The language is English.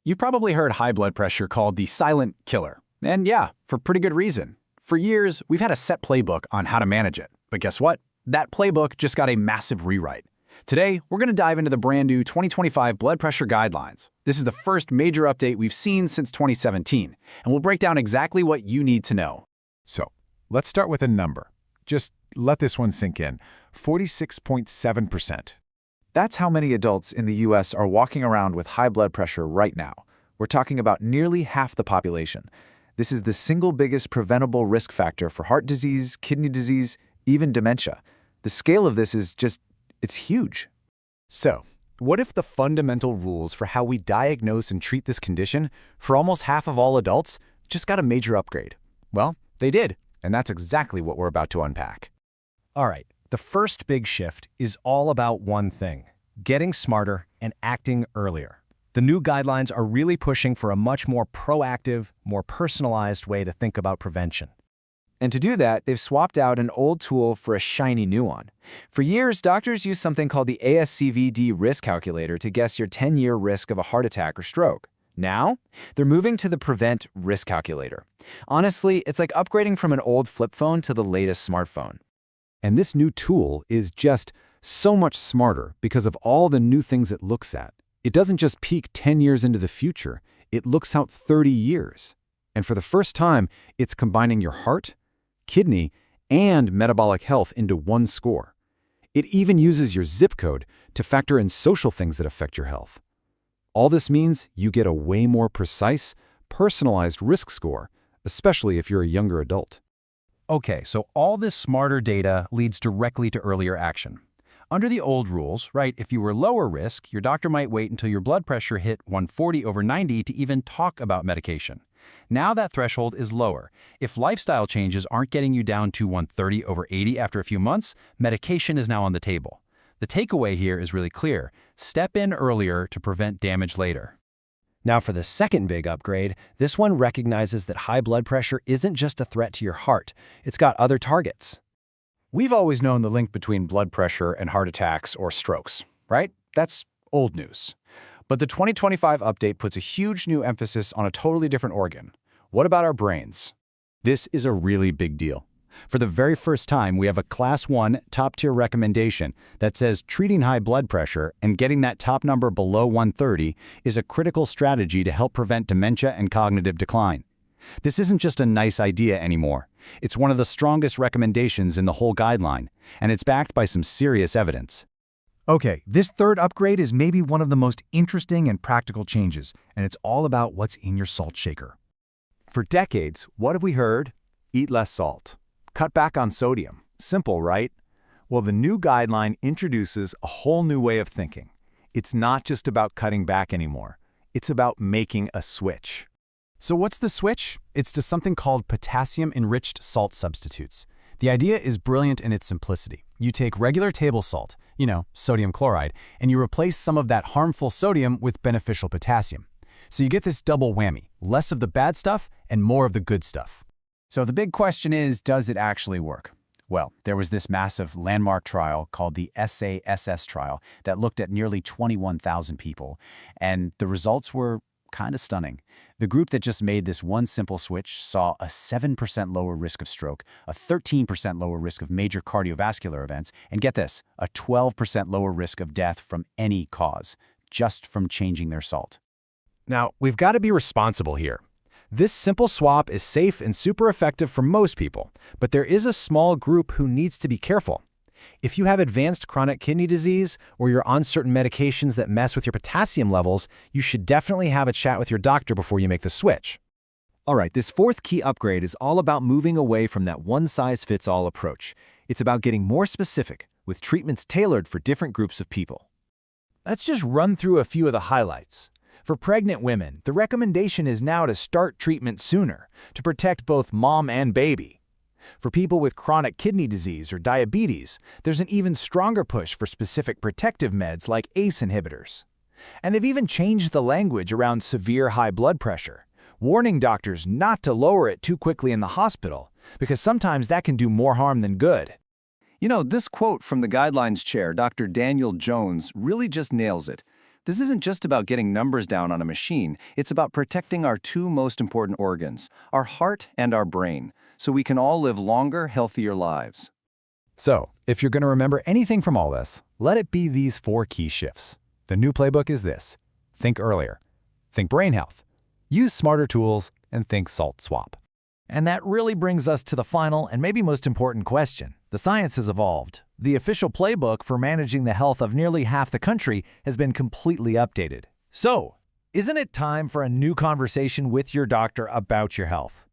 You've probably heard high blood pressure called the silent killer. And yeah, for pretty good reason. For years, we've had a set playbook on how to manage it. But guess what? That playbook just got a massive rewrite. Today, we're going to dive into the brand new 2025 blood pressure guidelines. This is the first major update we've seen since 2017, and we'll break down exactly what you need to know. So, let's start with a number. Just let this one sink in. 46.7%. That's how many adults in the US are walking around with high blood pressure right now. We're talking about nearly half the population. This is the single biggest preventable risk factor for heart disease, kidney disease, even dementia. The scale of this is it's huge. So, what if the fundamental rules for how we diagnose and treat this condition for almost half of all adults just got a major upgrade? Well, they did, and that's exactly what we're about to unpack. All right, the first big shift is all about one thing: getting smarter and acting earlier. The new guidelines are really pushing for a much more proactive, more personalized way to think about prevention. And to do that, they've swapped out an old tool for a shiny new one. For years, doctors used something called the ASCVD risk calculator to guess your 10-year risk of a heart attack or stroke. Now, they're moving to the Prevent risk calculator. Honestly, it's like upgrading from an old flip phone to the latest smartphone. And this new tool is just so much smarter because of all the new things it looks at. It doesn't just peek 10 years into the future, it looks out 30 years. And for the first time, it's combining your heart, kidney, and metabolic health into one score. It even uses your zip code to factor in social things that affect your health. All this means you get a way more precise, personalized risk score, especially if you're a younger adult. Okay, so all this smarter data leads directly to earlier action. Under the old rules, right, if you were lower risk, your doctor might wait until your blood pressure hit 140/90 to even talk about medication. Now that threshold is lower. If lifestyle changes aren't getting you down to 130/80 after a few months, medication is now on the table. The takeaway here is really clear: step in earlier to prevent damage later. Now for the second big upgrade, this one recognizes that high blood pressure isn't just a threat to your heart, it's got other targets. We've always known the link between blood pressure and heart attacks or strokes, right? That's old news. But the 2025 update puts a huge new emphasis on a totally different organ. What about our brains? This is a really big deal. For the very first time, we have a Class 1 top-tier recommendation that says treating high blood pressure and getting that top number below 130 is a critical strategy to help prevent dementia and cognitive decline. This isn't just a nice idea anymore. It's one of the strongest recommendations in the whole guideline, and it's backed by some serious evidence. Okay, this third upgrade is maybe one of the most interesting and practical changes, and it's all about what's in your salt shaker. For decades, what have we heard? Eat less salt. Cut back on sodium. Simple, right? Well, the new guideline introduces a whole new way of thinking. It's not just about cutting back anymore. It's about making a switch. So what's the switch? It's to something called potassium-enriched salt substitutes. The idea is brilliant in its simplicity. You take regular table salt, sodium chloride, and you replace some of that harmful sodium with beneficial potassium. So you get this double whammy: less of the bad stuff and more of the good stuff. So the big question is, does it actually work? Well, there was this massive landmark trial called the SASS trial that looked at nearly 21,000 people, and the results were kind of stunning. The group that just made this one simple switch saw a 7% lower risk of stroke, a 13% lower risk of major cardiovascular events, and get this, a 12% lower risk of death from any cause, just from changing their salt. Now, we've got to be responsible here. This simple swap is safe and super effective for most people, but there is a small group who needs to be careful. If you have advanced chronic kidney disease or you're on certain medications that mess with your potassium levels, you should definitely have a chat with your doctor before you make the switch. All right, this fourth key upgrade is all about moving away from that one-size-fits-all approach. It's about getting more specific, with treatments tailored for different groups of people. Let's just run through a few of the highlights. For pregnant women, the recommendation is now to start treatment sooner to protect both mom and baby. For people with chronic kidney disease or diabetes, there's an even stronger push for specific protective meds like ACE inhibitors. And they've even changed the language around severe high blood pressure, warning doctors not to lower it too quickly in the hospital, because sometimes that can do more harm than good. This quote from the guidelines chair, Dr. Daniel Jones, really just nails it. This isn't just about getting numbers down on a machine, it's about protecting our two most important organs, our heart and our brain, so we can all live longer, healthier lives. So, if you're going to remember anything from all this, let it be these 4 key shifts. The new playbook is this: think earlier, think brain health, use smarter tools, and think salt swap. And that really brings us to the final and maybe most important question. The science has evolved. The official playbook for managing the health of nearly half the country has been completely updated. So, isn't it time for a new conversation with your doctor about your health?